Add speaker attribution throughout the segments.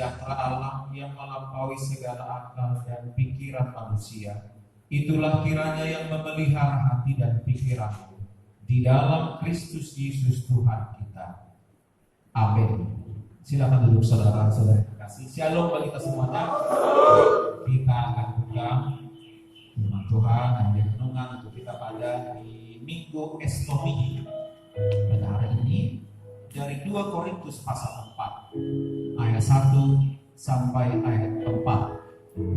Speaker 1: sejahtera Allah yang melampaui segala akal dan pikiran manusia, itulah kiranya yang memelihara hati dan pikiranmu di dalam Kristus Yesus Tuhan kita. Amin. Silakan duduk saudara-saudara kasih. Shalom bagi kita semuanya. Kita akan buka firman Tuhan dan renungan untuk kita pada di Minggu Estomi pada hari ini dari 2 Korintus pasal 4 ayat 1 sampai ayat 4.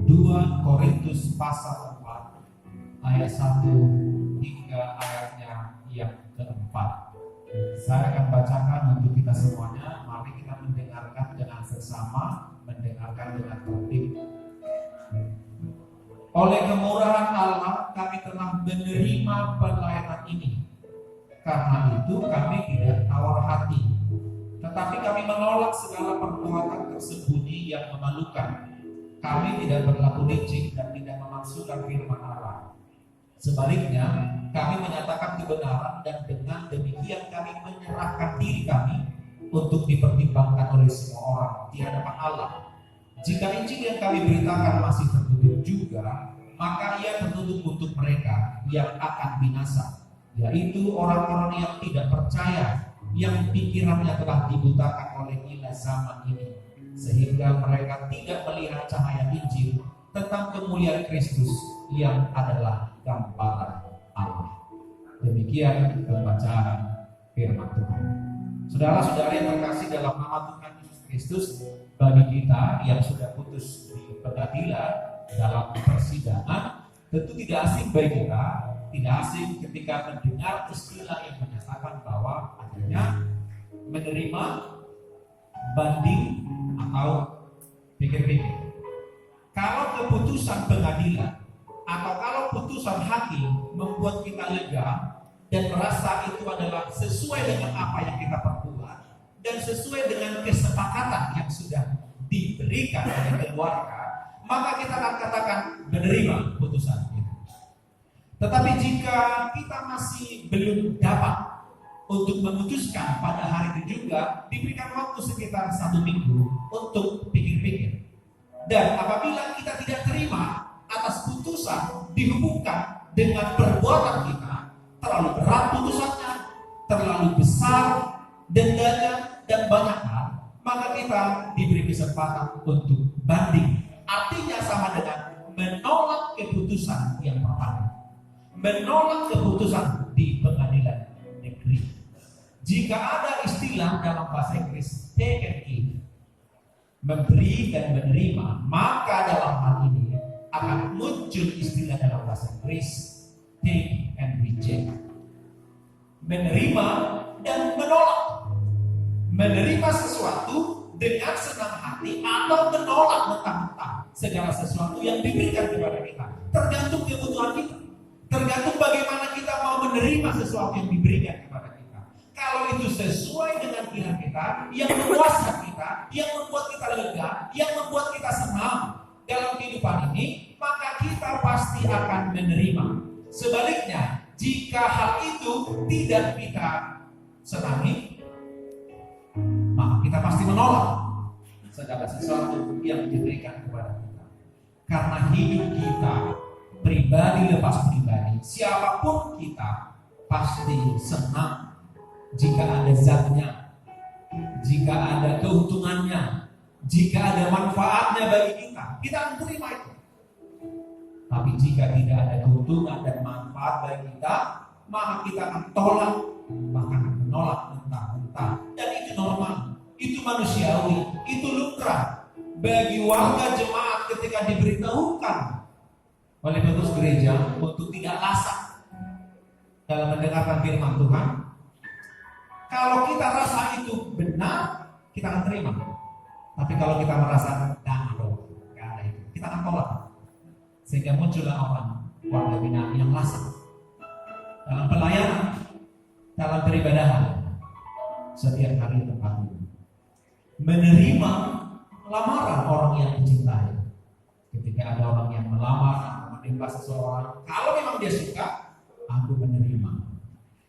Speaker 1: 2 Korintus pasal 4 ayat 1 hingga ayatnya yang keempat. Saya akan bacakan untuk kita semuanya. Mari kita mendengarkan dengan seksama, mendengarkan dengan tertib. Oleh kemurahan Allah kami telah menerima pelayanan ini. Karena itu kami tidak tawar hati, tetapi kami menolak segala perbuatan tersembunyi yang memalukan. Kami tidak berlaku licik dan tidak memalsukan firman Allah. Sebaliknya, kami menyatakan kebenaran dan dengan demikian kami menyerahkan diri kami untuk dipertimbangkan oleh semua orang di hadapan Allah. Jika Injil yang kami beritakan masih tertutup juga, maka ia tertutup untuk mereka yang akan binasa, yaitu orang-orang yang tidak percaya, yang pikirannya telah dibutakan oleh ilah zaman ini, sehingga mereka tidak melihat cahaya Injil tentang kemuliaan Kristus yang adalah gambaran Allah. Demikian pembacaan firman Tuhan. Saudara-saudari yang terkasih dalam nama Tuhan Yesus Kristus, bagi kita yang sudah putus di pengadilan dalam persidangan, tentu tidak asing bagi kita, tidak asing ketika mendengar istilah yang menyatakan bahwa adanya menerima banding atau pikir-pikir. Kalau keputusan pengadilan atau kalau putusan hakim membuat kita lega dan merasa itu adalah sesuai dengan apa yang kita perbuat dan sesuai dengan kesepakatan yang sudah diberikan oleh keluarga, maka kita akan katakan menerima putusan itu. Tetapi jika kita masih belum dapat untuk memutuskan pada hari itu juga, diberikan waktu sekitar 1 minggu untuk pikir-pikir. Dan apabila kita tidak terima atas putusan dihubungkan dengan perbuatan kita, terlalu berat putusannya, terlalu besar dendanya dan banyak hal, maka kita diberi kesempatan untuk banding. Artinya sama dengan menolak keputusan yang pertama, menolak keputusan di pengadilan negeri. Jika ada istilah dalam bahasa Inggris take and give, memberi dan menerima, maka dalam hal ini akan muncul istilah dalam bahasa Inggris take and reject. Menerima dan menolak. Menerima sesuatu dengan senang hati atau menolak mentah-mentah segala sesuatu yang diberikan kepada kita. Tergantung kebutuhan kita. Tergantung bagaimana kita mau menerima sesuatu yang diberikan kepada kita. Kalau itu sesuai dengan pilihan kita, yang memuaskan kita, yang membuat kita lega, yang membuat kita senang dalam kehidupan ini, maka kita pasti akan menerima. Sebaliknya, jika hal itu tidak kita senangi, maka kita pasti menolak segala sesuatu yang diberikan kepada kita. Karena hidup kita, pribadi lepas pribadi, siapapun kita pasti senang jika ada zatnya, jika ada keuntungannya, jika ada manfaatnya bagi kita, kita akan terima itu. Tapi jika tidak ada keuntungan dan manfaat bagi kita, maka kita akan tolak, bahkan menolak mentah-mentah. Dan itu normal, itu manusiawi, itu lumrah bagi warga jemaat ketika diberitahukan oleh pengurus gereja untuk tidak lasak dalam mendengarkan firman Tuhan. Kalau kita rasa itu benar, kita akan terima. Tapi kalau kita merasa nggak ada itu, kita akan tolak. Sehingga muncullah orang warga binaan yang lasak dalam pelayanan, dalam peribadahan setiap hari tempat ini. Menerima lamaran orang yang dicintai. Ketika ada orang yang melamar atau menimba seseorang, kalau memang dia suka, aku menerima.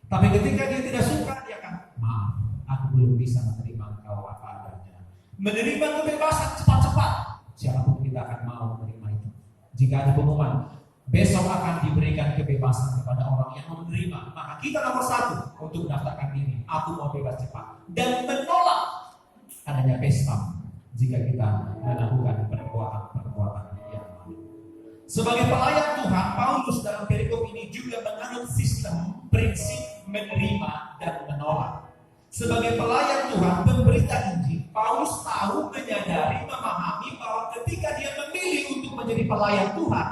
Speaker 1: Tapi ketika dia tidak suka, dia akan maaf, aku belum bisa menerima engkau apa adanya. Menerima kebebasan cepat-cepat. Siapapun kita akan mau menerima itu. Jika ada pengumuman besok akan diberikan kebebasan kepada orang yang mau menerima, maka kita nomor satu untuk mendaftarkan diri. Aku mau bebas cepat. Dan menolak adanya pesta jika kita melakukan perbuatan yang lain. Sebagai pelayan Tuhan, Paulus dalam perikop ini juga menganut sistem prinsip menerima dan menolak. Sebagai pelayan Tuhan, pemberita Injil, Paulus tahu, menyadari, memahami bahwa ketika dia memilih untuk menjadi pelayan Tuhan,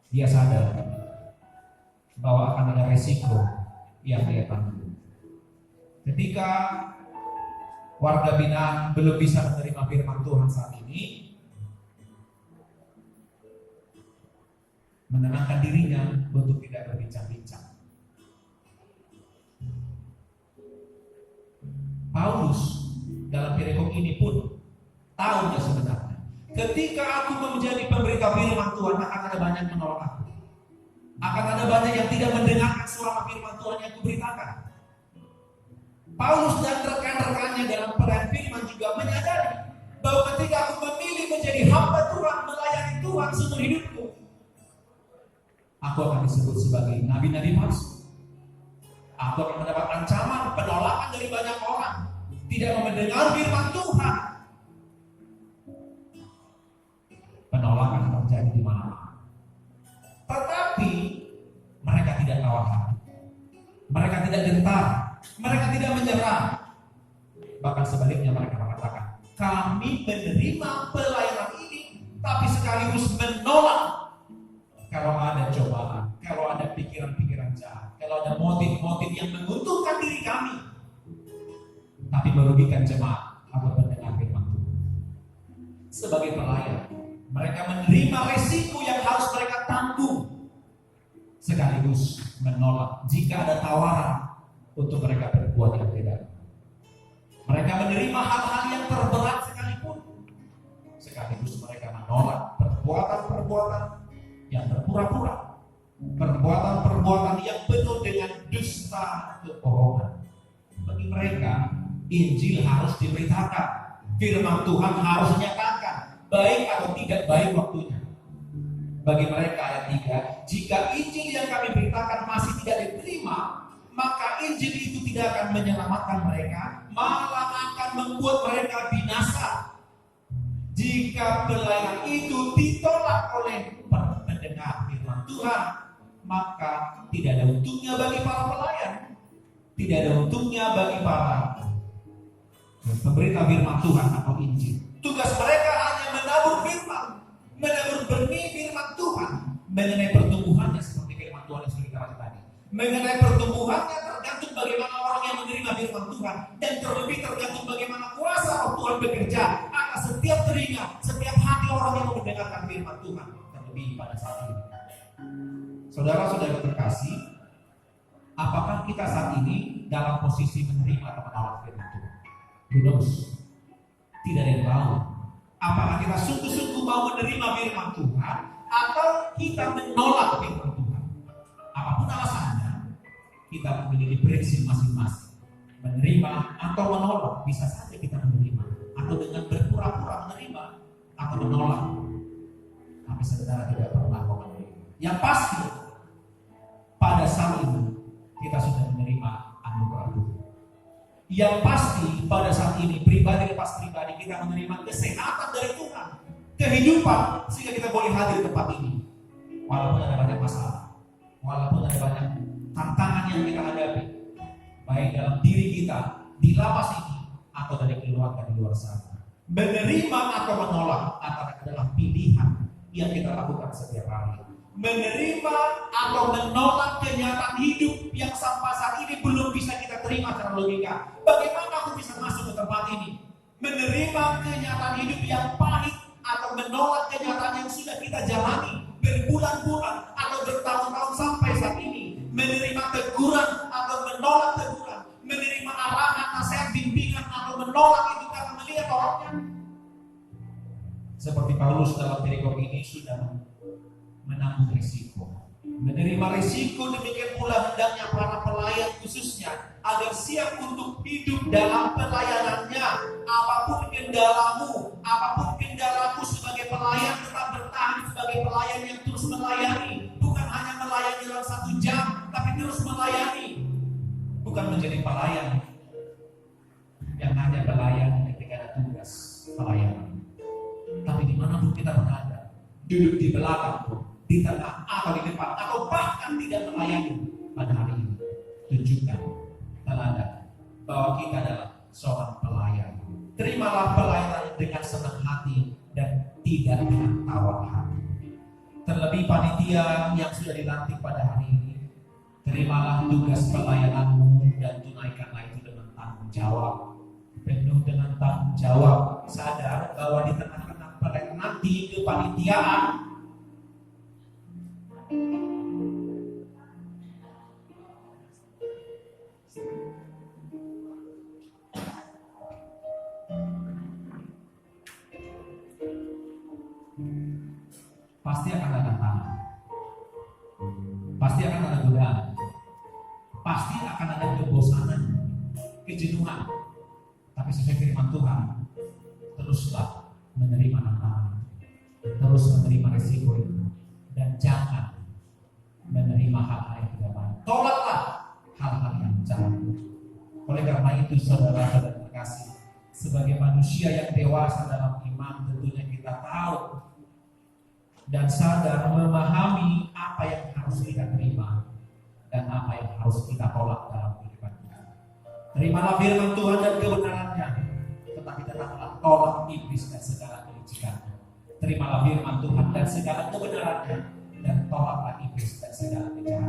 Speaker 1: dia sadar bahwa akan ada resiko yang dia tanggung. Ketika warga binaan belum bisa menerima firman Tuhan saat ini, menenangkan dirinya untuk tidak berbincang-bincang. Paulus dalam perikop ini pun tahu sebenarnya, ketika aku menjadi pemberita firman Tuhan, akan ada banyak menolak aku. Akan ada banyak yang tidak mendengarkan suara firman Tuhan yang kuberitakan. Paulus dan rekan-rekannya dalam pelayan firman juga menyadari bahwa ketika aku memilih menjadi hamba Tuhan, melayani Tuhan seumur hidupku, aku akan disebut sebagai nabi-nabi palsu. Aku akan mendapat ancaman, penolakan dari banyak orang, tidak mau mendengar firman Tuhan. Penolakan terjadi di mana-mana. Tetapi mereka tidak tawar hati. Mereka tidak gentar. Mereka tidak menyerah. Bahkan sebaliknya mereka mengatakan, kami menerima pelayanan ini, tapi sekaligus menolak kalau ada cobaan, kalau ada pikiran-pikiran jahat, kalau ada motif-motif yang menguntungkan diri kami, tapi merugikan jemaat agar mendengar firman Tuhan. Sebagai pelayan, mereka menerima resiko yang harus mereka tanggung, sekaligus menolak jika ada tawaran untuk mereka berbuat yang tidak. Mereka menerima hal-hal yang terberat sekalipun, sekaligus mereka menolak perbuatan-perbuatan yang berpura-pura, perbuatan-perbuatan yang penuh dengan dusta, kebohongan. Bagi mereka, Injil harus diberitakan, firman Tuhan harus dinyatakan, baik atau tidak baik waktunya. Bagi mereka ayat 3, jika Injil yang kami beritakan masih tidak diterima, maka Injil itu tidak akan menyelamatkan mereka, malah akan membuat mereka binasa. Jika pelayanan itu ditolak oleh pendengar firman Tuhan, maka tidak ada untungnya bagi para pelayan, tidak ada untungnya bagi para pemberita firman Tuhan atau Injil. Tugas mereka hanya menabur firman, menabur benih firman Tuhan. Mengenai pertumbuhannya seperti firman Tuhan yang sudah kita baca tadi. Mengenai pertumbuhannya tergantung bagaimana orang yang menerima firman Tuhan, dan terlebih tergantung bagaimana kuasa Roh Tuhan bekerja atas setiap telinga, setiap hati orang yang mendengarkan firman Tuhan. Terlebih pada saat ini, saudara-saudara terkasih, apakah kita saat ini dalam posisi menerima atau menolak firman Tuhan? Who knows? Tidak ada yang tahu. Apakah kita sungguh-sungguh mau menerima firman Tuhan atau kita menolak firman Tuhan? Apapun alasannya, kita memiliki prinsip masing-masing. Menerima atau menolak, bisa saja kita menerima, atau dengan berpura-pura menerima atau menolak, tapi sebenarnya tidak pernah mau menerima. Yang pasti, pada saat itu kita sudah menerima anugerah Tuhan. Yang pasti pada saat ini pribadi lepas pribadi kita menerima kesehatan dari Tuhan, kehidupan, sehingga kita boleh hadir di tempat ini. Walaupun ada banyak masalah, walaupun ada banyak tantangan yang kita hadapi, baik dalam diri kita, di lapas ini, atau dari keluarga di luar sana. Menerima atau menolak adalah pilihan yang kita lakukan setiap hari. Menerima atau menolak kenyataan hidup yang sampai saat ini belum bisa kita terima secara logika. Bagaimana aku bisa masuk ke tempat ini? Menerima kenyataan hidup yang pahit atau menolak kenyataan yang sudah kita jalani berbulan-bulan atau bertahun-tahun sampai saat ini. Menerima teguran atau menolak teguran. Menerima arahan, nasihat, bimbingan atau menolak itu karena melihat orangnya. Seperti Paulus dalam perikop ini sudah menanggung risiko. Menerima risiko, demikian pula hendaknya para pelayan khususnya agar siap untuk hidup dalam pelayanannya. Apapun kendalamu, apapun kendalaku sebagai pelayan, tetap bertahan sebagai pelayan yang terus melayani. Bukan hanya melayani dalam 1 jam, tapi terus melayani. Bukan menjadi pelayan yang hanya pelayan ketika ada tugas pelayanan. Tapi dimanapun kita berada, duduk di belakang, di tengah atau di depan, atau bahkan tidak melayani pada hari ini, tunjukkan teladan bahwa kita adalah seorang pelayan. Terimalah pelayanan dengan senang hati dan tidak dengan tawar hati. Terlebih panitia yang sudah dilantik pada hari ini, terimalah tugas pelayananmu dan tunaikanlah itu dengan tanggung jawab, penuh dengan tanggung jawab. Sadar bahwa di tengah-tengah pelayanan nanti kepanitiaan, pasti akan ada tantangan, pasti akan ada godaan, pasti akan ada kebosanan, kejenuhan. Tapi sesuai firman Tuhan, teruslah menerima tantangan, terus menerima risiko itu, dan jangan menerima hal-hal yang tidak baik. Tolaklah hal-hal yang jahat. Oleh karena itu, saudara-saudara terkasih, sebagai manusia yang dewasa dalam iman, tentunya kita tahu dan sadar memahami apa yang harus kita terima dan apa yang harus kita tolak dalam kehidupan kita. Terimalah firman Tuhan dan kebenarannya, tetapi tetaplah tolak iblis dan segala kelicikannya. Terimalah firman Tuhan dan segala kebenarannya, dan tolaklah iblis dan segala kejahatan.